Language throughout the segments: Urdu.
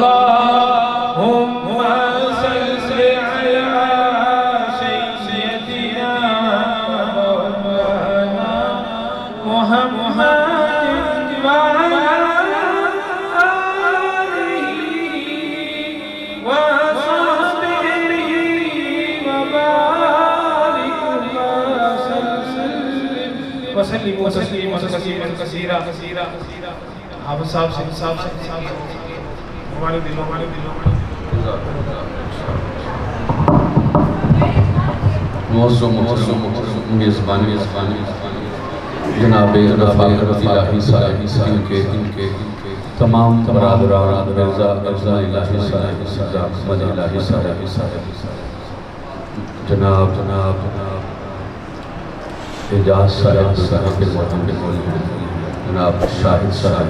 اللهم صل على سيدنا مولانا محمد وعلى آله وصحبه وبارك وسلم تسليما كثيرا حافظ صاحب ہمارے دلوں موسم میزبانی جناب الہی صاحب ان کے تمام برادران مرزا الہی صاحب الہی صاحب جناب اعجاز صاحب جناب شاہد صاحب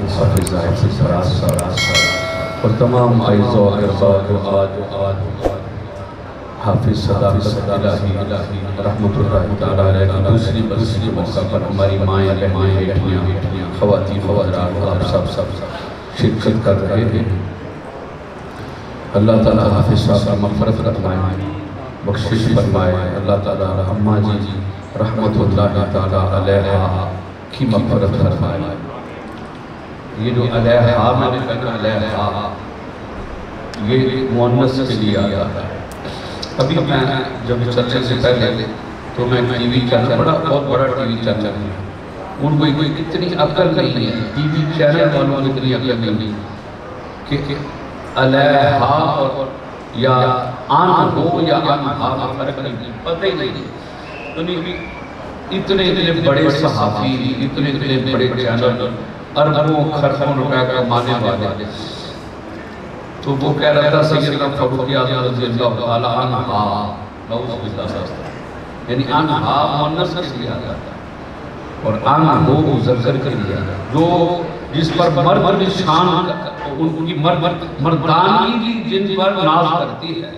حافظ فراز صاحب اور تمام عائز و اقربا آج حافظ صداقت الہی رحمت اللہ تعالیٰ علیہ کی دوسری موقع پر ہماری مائیں بیٹیاں خواتین حضرات آپ سب شرکت کر رہے ہیں۔ اللہ تعالیٰ حافظ صاحب کا مغفرت فرمائے، بخشش فرمائے۔ اللہ تعالیٰ اماں جی رحمت اللہ تعالیٰ علیہ کی مغفرت فرمائے۔ یہ جو علیہ میں نے کہا علیہ یہ مؤنث کے لیے آیا ہے۔ ابھی میں جب چرچے سے پہلے تو میں ٹی وی چینل بہت بڑا ٹی وی چینل ہے، ان کو اتنی عقل نہیں ہے، ٹی وی چینل والوں کو اتنی عقل نہیں کہ علیہ اور یا آن ہو یا آنہا فرق نہیں، پتہ ہی نہیں۔ اتنے بڑے صحافی، اتنے بڑے چینل، اربوں خربوں روپے کمانے والے، تو وہ کہہ رہا تھا سیدنا فاروق اعظم رضی اللہ تعالیٰ عنہ، یعنی عنہ مؤنث کے لیے آتا ہے اور عنہ وہ مذکر کے لیے آتا ہے، جو جس پر مرد نشان ان کی مردانگی جن پر ناز کرتی ہے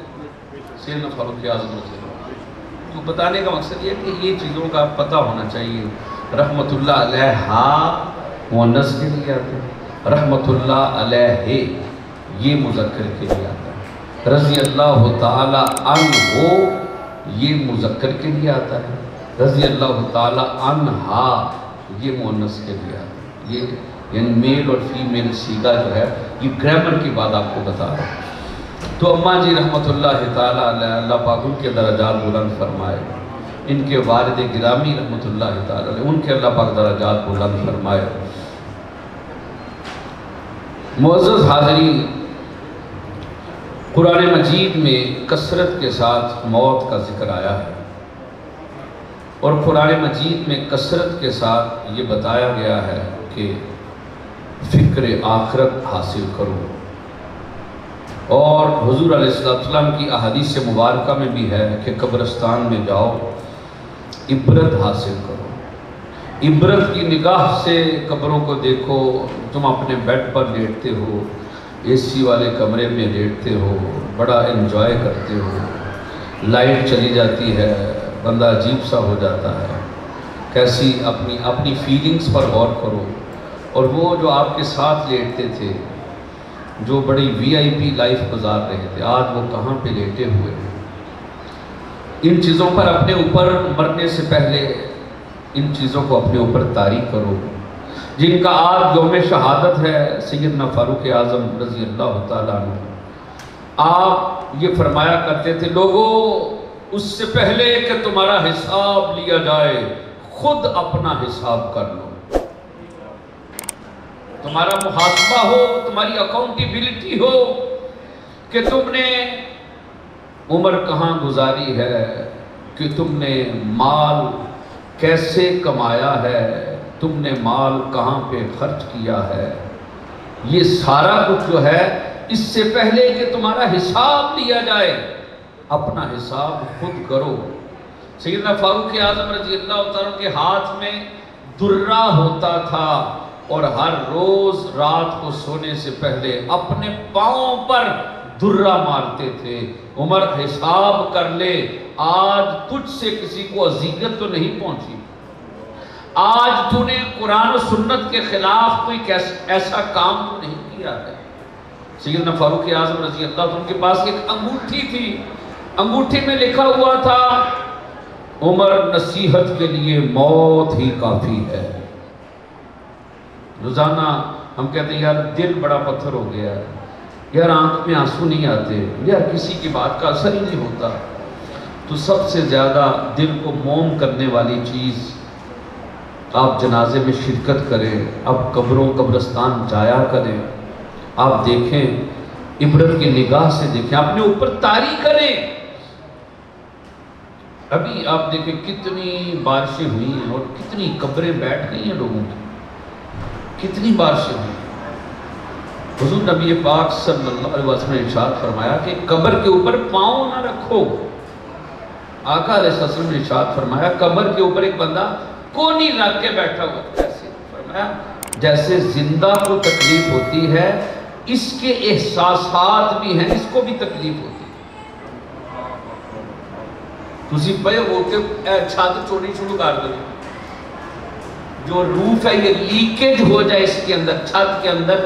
سیدنا فاروق اعظم رضی اللہ۔ تو بتانے کا مقصد یہ ہے کہ یہ چیزوں کا پتہ ہونا چاہیے۔ رحمت اللہ علیہ مؤنث کے لیے آتا ہے، رحمت اللہ علیہ یہ مذکر کے لیے آتا ہے، رضی اللہ تعالی عنہ یہ مذکر کے لیے آتا ہے، رضی اللہ تعالی عنہا یہ مؤنث کے لیے آتا ہے۔ یہ یعنی میل اور فیمیل سیغہ جو ہے یہ گرامر کی بات آپ کو بتا رہا ہوں۔ تو اماں جی رحمت اللہ تعالی علیہ، اللہ پاک ان کے درجات بلند فرمائے، ان کے والد گرامی رحمت اللہ تعالی علیہ ان کے اللہ پاک درجات بلند فرمائے۔ معزز حاضرین، قرآن مجید میں کثرت کے ساتھ موت کا ذکر آیا ہے اور قرآن مجید میں کثرت کے ساتھ یہ بتایا گیا ہے کہ فکر آخرت حاصل کرو، اور حضور علیہ السلام کی احادیث مبارکہ میں بھی ہے کہ قبرستان میں جاؤ، عبرت حاصل کرو، عبرت کی نگاہ سے قبروں کو دیکھو۔ تم اپنے بیڈ پر لیٹتے ہو، اے سی والے کمرے میں لیٹتے ہو، بڑا انجوائے کرتے ہو، لائٹ چلی جاتی ہے، بندہ عجیب سا ہو جاتا ہے۔ کیسی اپنی فیلنگز پر غور کرو، اور وہ جو آپ کے ساتھ لیٹتے تھے، جو بڑی وی آئی پی لائف گزار رہے تھے، آج وہ کہاں پہ لیٹے ہوئے ہیں۔ ان چیزوں پر اپنے اوپر مرنے سے پہلے ان چیزوں کو اپنے اوپر طاری کرو۔ جن کا آج یوم شہادت ہے سیدنا فاروق اعظم رضی اللہ تعالیٰ عنہ، آپ یہ فرمایا کرتے تھے، لوگوں اس سے پہلے کہ تمہارا حساب لیا جائے خود اپنا حساب کر لو۔ تمہارا محاسبہ ہو، تمہاری اکاؤنٹیبلٹی ہو کہ تم نے عمر کہاں گزاری ہے، کہ تم نے مال کیسے کمایا ہے، تم نے مال کہاں پہ خرچ کیا ہے۔ یہ سارا کچھ جو ہے اس سے پہلے کہ تمہارا حساب لیا جائے اپنا حساب خود کرو۔ سیدنا فاروق اعظم رضی اللہ تعالیٰ کے ہاتھ میں درہ ہوتا تھا، اور ہر روز رات کو سونے سے پہلے اپنے پاؤں پر درہ مارتے تھے۔ عمر حساب کر لے، آج تجھ سے کسی کو اذیت تو نہیں پہنچی، آج تو نے قرآن و سنت کے خلاف کوئی ایسا کام تو نہیں کیا ہے۔ سیدنا فاروق اعظم رضی اللہ عنہ کے پاس ایک انگوٹھی تھی، انگوٹھی میں لکھا ہوا تھا عمر نصیحت کے لیے موت ہی کافی ہے۔ روزانہ ہم کہتے ہیں یار دل بڑا پتھر ہو گیا ہے، یار آنکھ میں آنسو نہیں آتے، یار کسی کی بات کا اثر ہی نہیں ہوتا، تو سب سے زیادہ دل کو موم کرنے والی چیز آپ جنازے میں شرکت کریں، آپ قبروں قبرستان جایا کریں، آپ دیکھیں عبرت کی نگاہ سے دیکھیں، اپنے اوپر طاری کریں۔ ابھی آپ دیکھیں کتنی بارشیں ہوئی ہیں اور کتنی قبریں بیٹھ گئی ہیں لوگوں کی، کتنی بارشیں ہوئی۔ حضور نبی پاک صلی اللہ علیہ وسلم نے ارشاد فرمایا کہ قبر کے اوپر پاؤں نہ رکھو۔ آقا علیہ السلام نے ارشاد فرمایا قبر کے اوپر ایک بندہ کونی رکھ کے بیٹھا ہوا، کیسے؟ فرمایا جیسے زندہ کو تکلیف ہوتی ہے اس کے احساسات بھی ہیں، اس کو بھی تکلیف ہوتی ہے۔ تسی پہ ہو کے چھت چھوڑی شروع کر دو، جو روف ہے یہ لیکیج ہو جائے اس کے اندر، چھت کے اندر،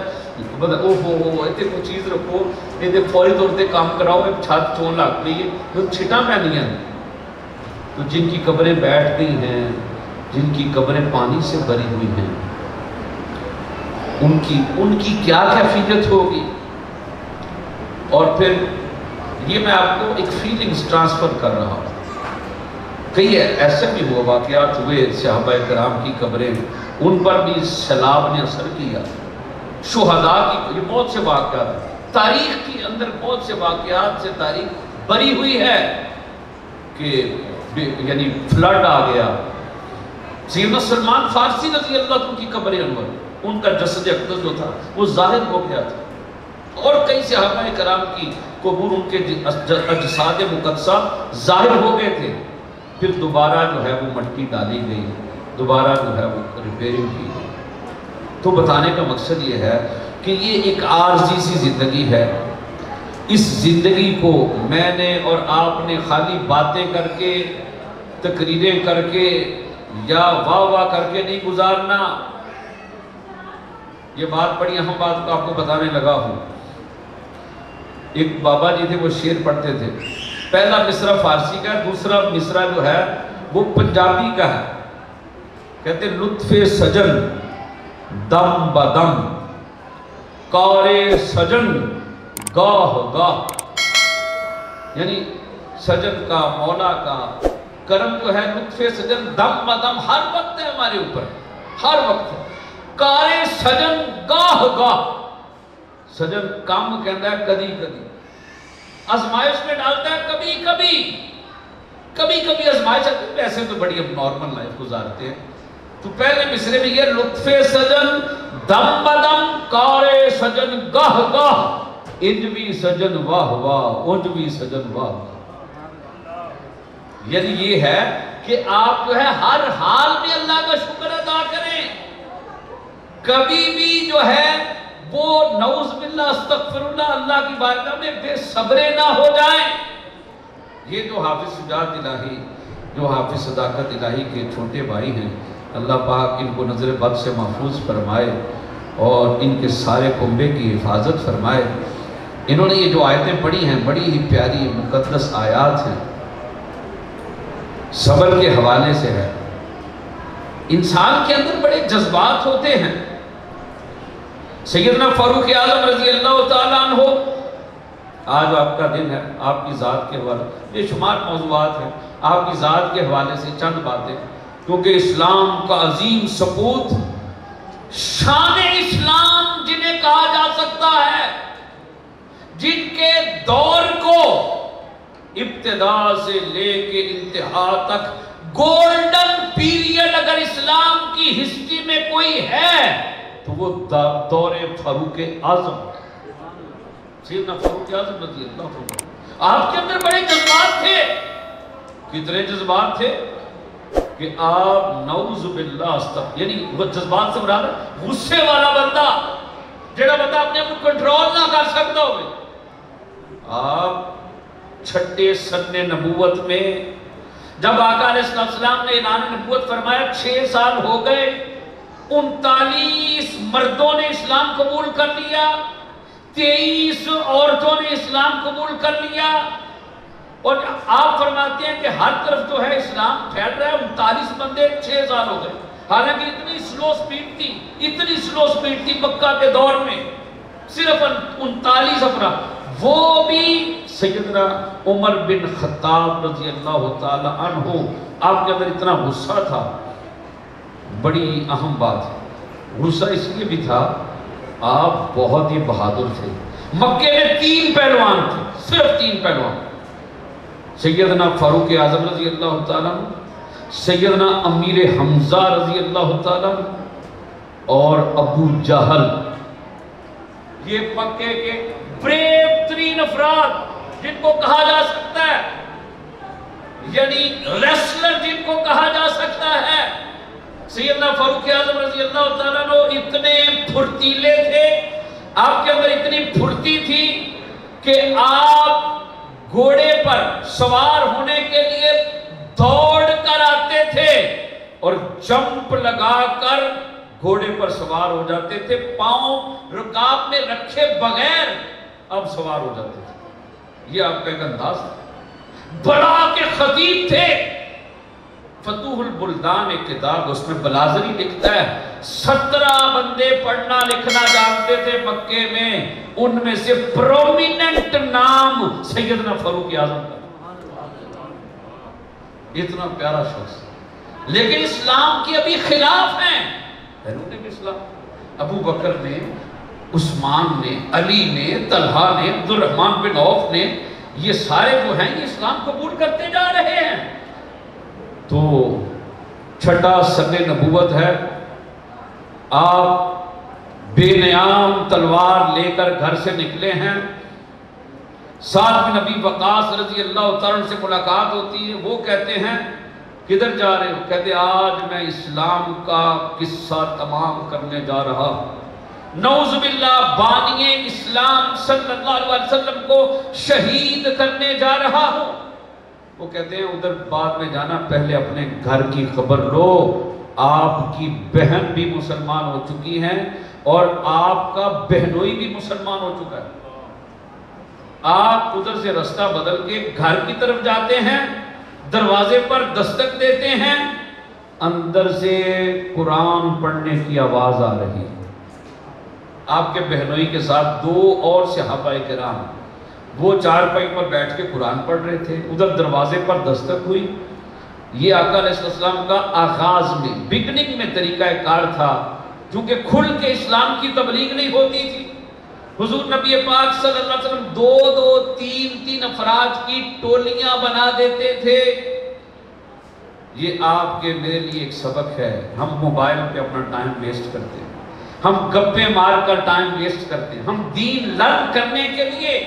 او ہو ایتے کوئی چیز رکھو، ایتے فوری طور تے کام کراؤ، چھت چون لگ رہی ہے، جو چھٹا پہنی ہیں۔ تو جن کی قبریں بیٹھ گئی ہیں، جن کی قبریں پانی سے بھری ہوئی ہیں، ان کی کیا کیفیت ہوگی؟ اور پھر یہ میں آپ کو ایک فیلنگز ٹرانسفر کر رہا ہوں۔ کئی ایسے بھی ہوا واقعات ہوئے صحابہ کرام کی قبریں، ان پر بھی سیلاب نے اثر کیا، شہداء کی، یہ بہت سے واقعات تاریخ کے اندر، بہت سے واقعات سے تاریخ بھری ہوئی ہے کہ یعنی فلڈ آ گیا۔ سیدنا سلمان فارسی رضی اللہ عنہ کی قبر انور، ان کا جسد اقدس جو تھا وہ ظاہر ہو گیا تھا، اور کئی صحابہ کرام کی قبور، ان کے اجساد مقدسہ ظاہر ہو گئے تھے، پھر دوبارہ جو ہے وہ مٹی ڈالی گئی، دوبارہ جو ہے وہ ریپیرنگ کی گئی۔ تو بتانے کا مقصد یہ ہے کہ یہ ایک عارضی سی زندگی ہے، اس زندگی کو میں نے اور آپ نے خالی باتیں کر کے، تقریریں کر کے یا واہ واہ کر کے نہیں گزارنا۔ یہ بات بڑی اہم بات کو آپ کو بتانے لگا ہوں۔ ایک بابا جی تھے، وہ شعر پڑھتے تھے، پہلا مصرع فارسی کا ہے، دوسرا مصرع جو ہے وہ پنجابی کا ہے۔ کہتے ہیں لطف سجن دم بدم کار سجن گاہ گاہ، یعنی سجن کا، مولا کا کرم جو ہے، لطف سجن دم بدم ہر وقت ہے ہمارے اوپر، ہر وقت ہے۔ کار سجن گاہ گاہ، سجن کام کہتا ہے کدی کدی، آزمائش میں ڈالتا ہے کبھی کبھی، کبھی کبھی آزمائش آتی ہے، ایسے تو بڑی اب نارمل لائف گزارتے ہیں۔ تو پہلے مصرے میں یہ لطف سجن دم بدم کار سجن گاہ گاہ، انج بھی سجن واہ واہ انج بھی سجن واہ واہ۔ یعنی یہ ہے کہ آپ جو ہے ہر حال میں اللہ کا شکر ادا کریں، کبھی بھی جو ہے وہ نعوذ باللہ استغفر اللہ اللہ کی بارگاہ میں بے صبرے نہ ہو جائیں۔ یہ جو حافظ شجاعت الہی، جو حافظ صداقت الہی کے چھوٹے بھائی ہیں، اللہ پاک ان کو نظر بد سے محفوظ فرمائے اور ان کے سارے کنبے کی حفاظت فرمائے۔ انہوں نے یہ جو آیتیں پڑھی ہیں بڑی ہی پیاری مقدس آیات ہیں، صبر کے حوالے سے ہے۔ انسان کے اندر بڑے جذبات ہوتے ہیں۔ سیدنا فاروق اعظم رضی اللہ تعالیٰ عنہ، آج آپ کا دن ہے، آپ کی ذات کے حوالے بے شمار موضوعات ہیں، آپ کی ذات کے حوالے سے چند باتیں، کیونکہ اسلام کا عظیم سپوت، شان اسلام جنہیں کہا جا سکتا ہے، جن کے دور کو ابتدا سے لے کے انتہا تک گولڈن پیریڈ اگر اسلام کی ہسٹری میں کوئی ہے تو وہ دور فاروق اعظم، سیدنا فاروق اعظم رضی اللہ عنہ۔ آپ کے اندر بڑے جذبات تھے، کتنے جذبات تھے کہ آپ نعوذ باللہ یعنی وہ جذبات سے مراد ہے غصے والا بندہ، جڑا بندہ اپنے آپ کو کنٹرول نہ کر سکتا ہوئے۔ آپ چھٹے سن نبوت میں جب آقا علیہ السلام نے اعلان نبوت فرمایا، 6 سال ہو گئے، 39 مردوں نے اسلام قبول کر لیا، 23 عورتوں نے اسلام قبول کر لیا، اور آپ فرماتے ہیں کہ ہر طرف جو ہے اسلام پھیل رہا ہے۔ 39 بندے 6 سال ہو گئے، حالانکہ اتنی سلو سپیڈ تھی مکہ کے دور میں، صرف 39 افراد۔ وہ بھی سیدنا عمر بن خطاب رضی اللہ تعالی عنہ، آپ کے اندر اتنا غصہ تھا، بڑی اہم بات، غصہ اس لیے بھی تھا آپ بہت ہی بہادر تھے۔ مکے میں 3 پہلوان تھے، صرف 3 پہلوان، سیدنا فاروق اعظم رضی اللہ تعالیٰ عنہ، سیدنا امیر حمزہ رضی اللہ تعالیٰ عنہ، اور ابو جہل۔ یہ مکے کے بریو ترین افراد جن کو کہا جا سکتا ہے، یعنی ریسلر جن کو کہا جا سکتا ہے۔ سیدنا فاروق اعظم رضی اللہ تعالیٰ عنہ اتنے پھرتیلے تھے، آپ کے اندر اتنی پھرتی تھی کہ آپ گھوڑے پر سوار ہونے کے لیے دوڑ کر آتے تھے اور جمپ لگا کر گھوڑے پر سوار ہو جاتے تھے، پاؤں رکاب میں رکھے بغیر اب سوار ہو جاتے تھے۔ یہ آپ کا ایک انداز تھا۔ بڑا کے خطیب تھے۔ فتوح البلدان ایک کتاب، اس میں بلازری لکھتا ہے 17 بندے پڑھنا لکھنا جانتے تھے مکے میں، ان میں سے پرومیننٹ نام سیدنا فاروق اعظم کا، اتنا پیارا شخص، لیکن اسلام کی ابھی خلاف ہیں۔ بیرون اسلام ابو بکر نے، عثمان نے، علی نے، طلحہ نے، عبد الرحمن بن عوف نے، یہ سارے جو ہیں یہ اسلام قبول کرتے جا رہے ہیں۔ تو چھٹا سن نبوت ہے، آپ بے نیام تلوار لے کر گھر سے نکلے ہیں، سعد بن ابی وقاص رضی اللہ تعالیٰ سے ملاقات ہوتی ہے، وہ کہتے ہیں کدھر جا رہے ہو؟ کہتے آج میں اسلام کا قصہ تمام کرنے جا رہا ہوں، نعوذ باللہ بانی اسلام صلی اللہ علیہ وسلم کو شہید کرنے جا رہا ہوں۔ وہ کہتے ہیں ادھر بعد میں جانا، پہلے اپنے گھر کی خبر لو، آپ کی بہن بھی مسلمان ہو چکی ہیں اور آپ کا بہنوئی بھی مسلمان ہو چکا ہے۔ آپ ادھر سے رستہ بدل کے گھر کی طرف جاتے ہیں، دروازے پر دستک دیتے ہیں، اندر سے قرآن پڑھنے کی آواز آ رہی ہے۔ آپ کے بہنوئی کے ساتھ 2 اور صحابہ کرام، وہ چارپائی پر بیٹھ کے قرآن پڑھ رہے تھے، ادھر دروازے پر دستک ہوئی۔ یہ آقا علیہ السلام کا آغاز میں، بگننگ میں طریقہ کار تھا، چونکہ کھل کے اسلام کی تبلیغ نہیں ہوتی تھی۔ حضور نبی پاک صلی اللہ علیہ وسلم 2-2 3-3 افراد کی ٹولیاں بنا دیتے تھے۔ یہ آپ کے میرے لیے ایک سبق ہے، ہم موبائل پہ اپنا ٹائم ویسٹ کرتے ہیں، ہم گپے مار کر ٹائم ویسٹ کرتے ہیں، ہم دین لرن کرنے کے لیے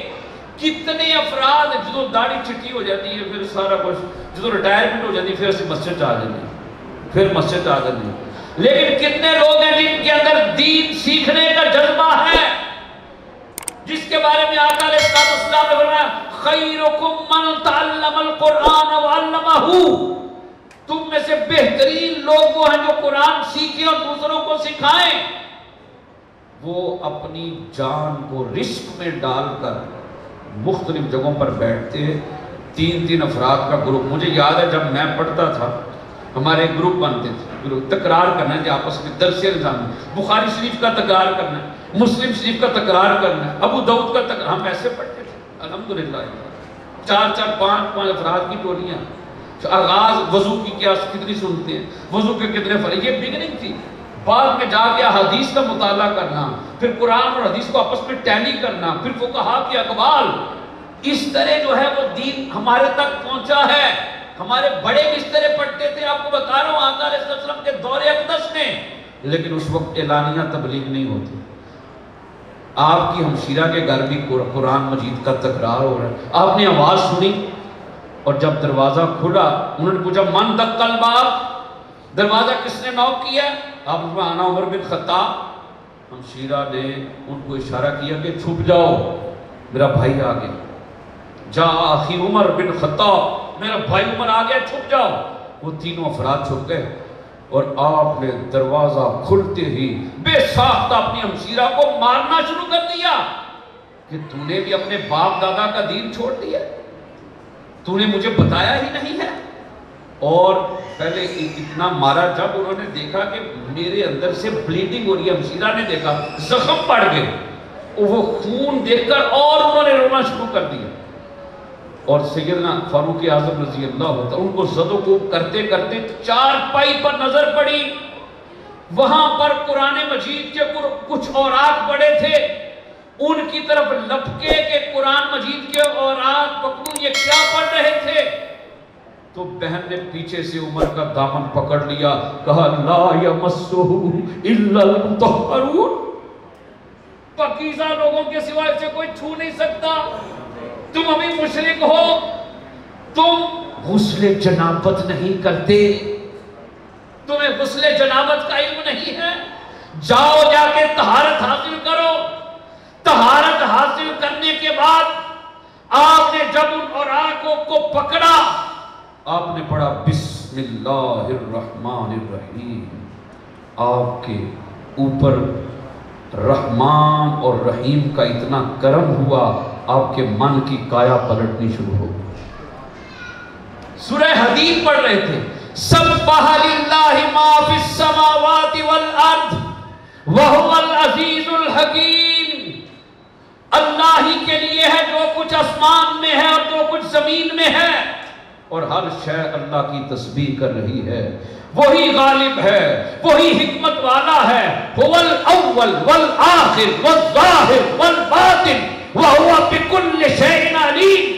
کتنے افراد جدو داڑھی چھٹی ہو جاتی ہے، پھر سارا کچھ جدو ریٹائرمنٹ ہو جاتی ہے، پھر اسی مسجد آ جاتے ہیں، پھر مسجد آ جاتے ہیں، لیکن کتنے لوگ ہیں جن کے اندر دین سیکھنے کا جذبہ ہے، جس کے بارے میں آقا علیہ السلام نے فرمایا خیرکم من تعلم القرآن وعلمہ، تم میں سے بہترین لوگ وہ ہیں جو قرآن سیکھیں اور دوسروں کو سکھائیں۔ وہ اپنی جان کو رسک میں ڈال کر مختلف جگہوں پر بیٹھتے، 3-3 افراد کا گروپ۔ مجھے یاد ہے جب میں پڑھتا تھا ہمارے گروپ بنتے تھے، تکرار کرنا ہے آپس میں، درس نظام، بخاری شریف کا تکرار کرنا ہے، مسلم شریف کا تکرار کرنا ہے، ابو داؤد کا تکرار، ہم ایسے پڑھتے تھے الحمدللہ۔ 4-4 5-5 افراد کی ٹولیاں، آغاز وضو کی کیا کتنی سنتے ہیں، وضو کے کتنے فرض، یہ بگننگ تھی۔ بعد میں جا کے حدیث کا مطالعہ کرنا، پھر قرآن اور حدیث کو آپس میں ٹیلی کرنا، پھر فقہا کے اقوال، اس طرح جو ہے وہ دین ہمارے تک پہنچا ہے۔ ہمارے بڑے بھی اس طرح پڑھتے تھے، آپ کو بتا رہا ہوں آقا علیہ السلام کے دور اقدس میں، لیکن اس وقت اعلانیہ تبلیغ نہیں ہوتی۔ آپ کی ہمشیرہ کے گھر بھی قرآن مجید کا تکرار ہو رہا ہے، آپ نے آواز سنی، اور جب دروازہ کھلا انہوں نے پوچھا من دق الباب، دروازہ کس نے نوک کیا؟ آپ نے کہا انا عمر بن خطاب۔ ہمشیرہ نے ان کو اشارہ کیا کہ چھپ جاؤ، میرا بھائی آ گیا، جا اخی عمر بن خطاب، میرا بھائی عمر آ گیا، چھپ جاؤ۔ وہ تینوں افراد چھپ گئے، اور آپ نے دروازہ کھلتے ہی بے ساختہ اپنی ہمشیرہ کو مارنا شروع کر دیا۔ کہ تو نے بھی اپنے باپ دادا کا دین چھوڑ دیا، تو نے مجھے بتایا ہی نہیں ہے۔ اور پہلے اتنا مارا، جب انہوں نے دیکھا کہ میرے اندر سے بلیڈنگ ہو رہی ہے، ہمشیرہ نے دیکھا زخم پڑ گئے، وہ خون دیکھ کر اور انہوں نے رونا شروع کر دیا۔ اور سیدنا فاروق اعظم رضی اللہ عنہ ان کو زد و کوب کرتے کرتے چارپائی پر نظر پڑی، وہاں پر قرآن مجید کے کچھ اوراق پڑے تھے، ان کی طرف لپکے کہ قرآن مجید کے اوراق پکڑوں، یہ کیا پڑھ رہے تھے؟ تو بہن نے پیچھے سے عمر کا دامن پکڑ لیا، کہا لا یمسہ الا المطہرون، پاکیزہ لوگوں کے سوائے سے کوئی چھو نہیں سکتا، تم ابھی مشرک ہو، تم غسل جنابت نہیں کرتے، تمہیں غسل جنابت کا علم نہیں ہے، جاؤ جا کے طہارت حاصل کرو۔ طہارت حاصل کرنے کے بعد آپ نے جب ان اوراقوں کو پکڑا، آپ نے پڑھا بسم اللہ الرحمن الرحیم، آپ کے اوپر رحمان اور رحیم کا اتنا کرم ہوا، آپ کے من کی کایا پلٹنی شروع ہو گئی۔ سورہ حدید پڑھ رہے تھے، سبح للہ ما فی السماوات والارض وہو العزیز الحکیم، اللہ ہی کے لیے ہے جو کچھ آسمان میں ہے اور جو کچھ زمین میں ہے، اور ہر شے اللہ کی تسبیح کر رہی ہے، وہی غالب ہے، وہی حکمت والا ہے، هو الاول والآخر والظاہر والباطن وہو بکل شیء علیم۔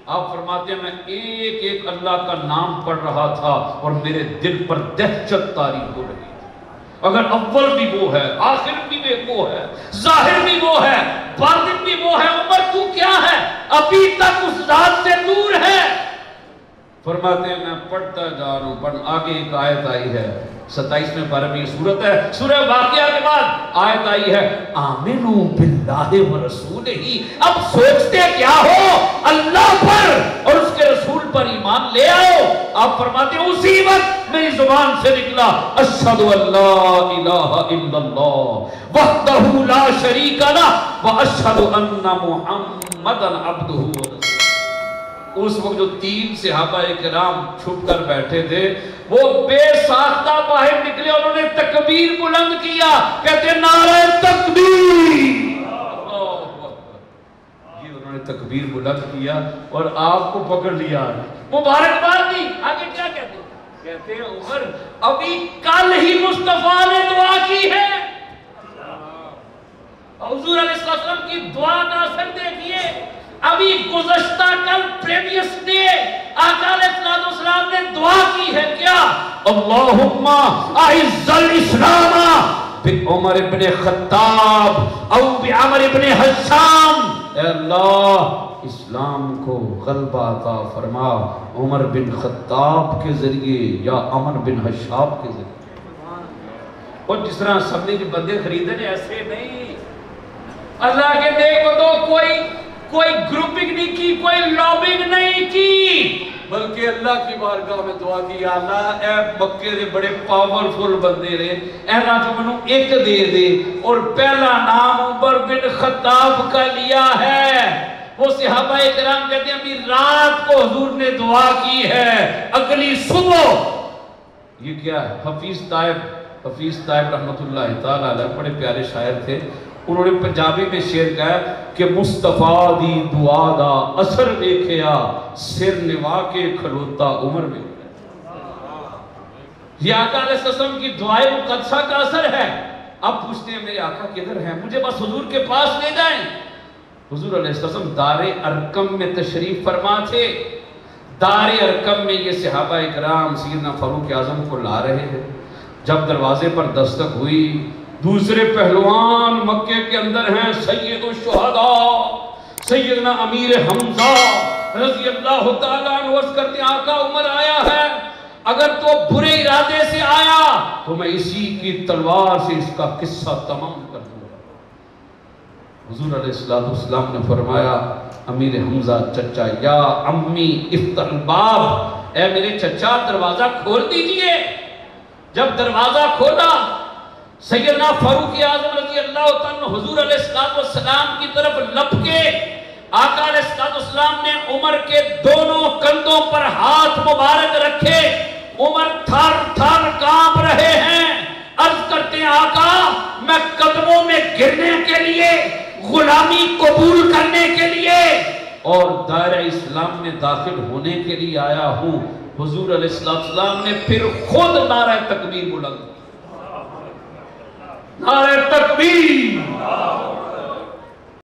آپ فرماتے ہیں میں ایک ایک اللہ کا نام پڑھ رہا تھا اور میرے دل پر دہشت طاری ہو رہی تھی، اگر اول بھی وہ ہے، آخر بھی وہ ہے، ظاہر بھی وہ ہے، باطن بھی وہ ہے، عمر تو کیا ہے، ابھی تک اس ذات سے دور ہے۔ فرماتے ہیں میں پڑھتا جا رہا ہوں، پڑھ آگے ایک آیت آئی ہے 27ویں پارے میں، یہ سورت ہے، سورہ واقعہ کے بعد آیت آئی ہے آمنو باللہ ورسولہ، اب سوچتے کیا ہو، اللہ پر اور اس کے رسول پر ایمان لے آؤ۔ آپ فرماتے ہیں اسی وقت میری زبان سے نکلا اشہد ان لا الہ الا اللہ وحدہ لا شریک لہ واشہد ان محمدا عبدہ ورسولہ۔ اس وقت جو 3 صحابہ کرام چھپ کر بیٹھے تھے وہ بے ساختہ باہر نکلے، انہوں نے تکبیر بلند کیا، کہتے نعرہ تکبیر، یہ انہوں نے تکبیر بلند کیا اور آپ کو پکڑ لیا، مبارکباد دی۔ آگے کیا کہتے ہیں؟ کہتے ہیں عمر ابھی کل ہی مصطفیٰ نے دعا کی ہے، حضور علیہ السلام کی دعا کا اثر دیکھیے، ابھی گزشتہ کل پریویس ڈے آقا علیہ السلام نے دعا کی ہے کیا؟ اللہم اعز الاسلام بعمر بن خطاب او بعمر بن حشام، اے اللہ اسلام کو غلبہ عطا فرما عمر بن خطاب کے ذریعے یا عمر بن حشام کے ذریعے۔ اور جس طرح سب نے جو بندے خریدے نے ایسے نہیں، اللہ کے نیک بندوں کوئی گروپنگ نہیں کی، کوئی لابنگ نہیں کی، بلکہ اللہ کی بارگاہ میں دعا کی، یا اللہ اے مکے دے بڑے پاورفل بندے رہے، اے نا جو منو ایک دے دے، اور پہلا نام عمر بن خطاب کا لیا ہے۔ وہ صحابہ کرام کہتے ہیں ابھی رات کو حضور نے دعا کی ہے، اگلی صبح یہ کیا ہے؟ حفیظ طائب رحمت اللہ تعالیٰ علیہ بڑے پیارے شاعر تھے، انہوں نے پنجابی میں شعر کہا کہ مصطفیٰ دی دعا دا اثر دیکھیا سر نوا کے کھلوتا عمر میں۔ یہ آقا علیہ السلام کی دعائے مقدسہ کا اثر ہے۔ اب پوچھتے ہیں میرے آقا کدھر ہیں، مجھے بس حضور کے پاس لے جائیں۔ حضور علیہ السلام دار ارقم میں تشریف فرما تھے، دار ارقم میں یہ صحابہ اکرام سیدنا فاروق اعظم کو لا رہے ہیں۔ جب دروازے پر دستک ہوئی، دوسرے پہلوان مکے کے اندر ہیں سید الشہداء سیدنا امیر حمزہ رضی اللہ تعالیٰ عنہ، عرض کرتے ہیں آقا عمر آیا ہے، اگر تو برے ارادے سے آیا تو میں اسی کی تلوار سے اس کا قصہ تمام کر دوں گا۔ حضور علیہ السلام نے فرمایا امیر حمزہ چچا یا امی افتح الباب، اے میرے چچا دروازہ کھول دیجئے۔ جب دروازہ کھولا سیدنا فاروق اعظم رضی اللہ تعالیٰ حضور علیہ السلام کی طرف لپکے، آقا علیہ السلام نے عمر کے دونوں کندھوں پر ہاتھ مبارک رکھے، عمر تھر تھر کانپ رہے ہیں، عرض کرتے ہیں آقا میں قدموں میں گرنے کے لیے، غلامی قبول کرنے کے لیے اور دائرہ اسلام میں داخل ہونے کے لیے آیا ہوں۔ حضور علیہ السلام نے پھر خود نعرہ تکبیر بلند، نعرہ تکبیر،